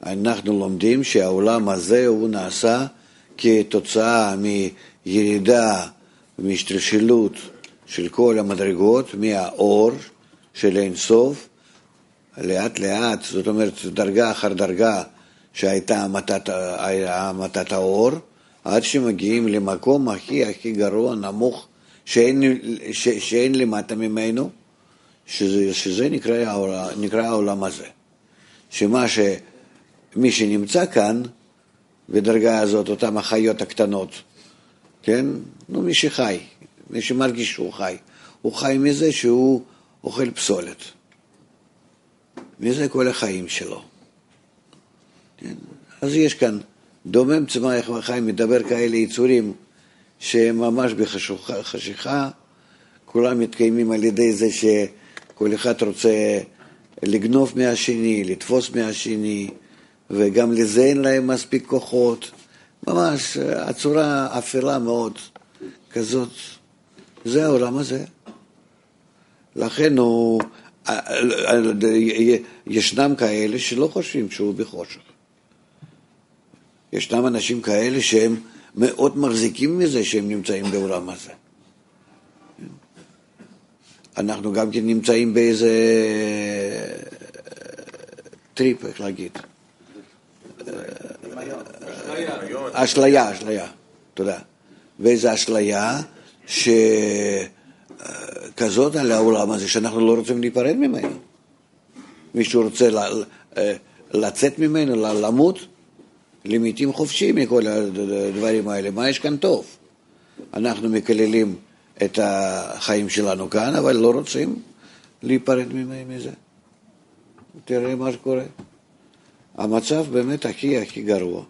אנחנו לומדים שהעולם הזה הוא נעשה כתוצאה מירידה ומשתלשלות של כל המדרגות, מהאור של אין סוף, לאט לאט, זאת אומרת דרגה אחר דרגה שהייתה המתת האור, עד שמגיעים למקום הכי גרוע, נמוך, שאין למטה ממנו, שזה נקרא העולם הזה. מי שנמצא כאן, בדרגה הזאת, אותם החיות הקטנות, כן? מי שחי, מי שמרגיש שהוא חי. הוא חי מזה שהוא אוכל פסולת. מזה כל החיים שלו. כן? אז יש כאן דומם צמח וחי, מדבר כאלה יצורים שהם ממש בחשיכה, כולם מתקיימים על ידי זה שכל אחד רוצה לגנוב מהשני, לתפוס מהשני, וגם לזה אין להם מספיק כוחות. ממש הצורה אפלה מאוד כזאת. זה העולם הזה. לכן ישנם כאלה שלא חושבים שהוא בחושך. ישנם אנשים כאלה שהם מאוד מחזיקים מזה שהם נמצאים בעולם הזה. אנחנו גם כן נמצאים באיזה טריפ, איך להגיד? אשליה, תודה. באיזה אשליה שכזאת על העולם הזה שאנחנו לא רוצים להיפרד ממנו. מישהו רוצה לצאת ממנו, למות, למתים חופשי מכל הדברים האלה. מה יש כאן טוב? אנחנו מקללים את החיים שלנו כאן, אבל לא רוצים להיפרד מזה. תראה מה שקורה. המצב באמת הכי גרוע.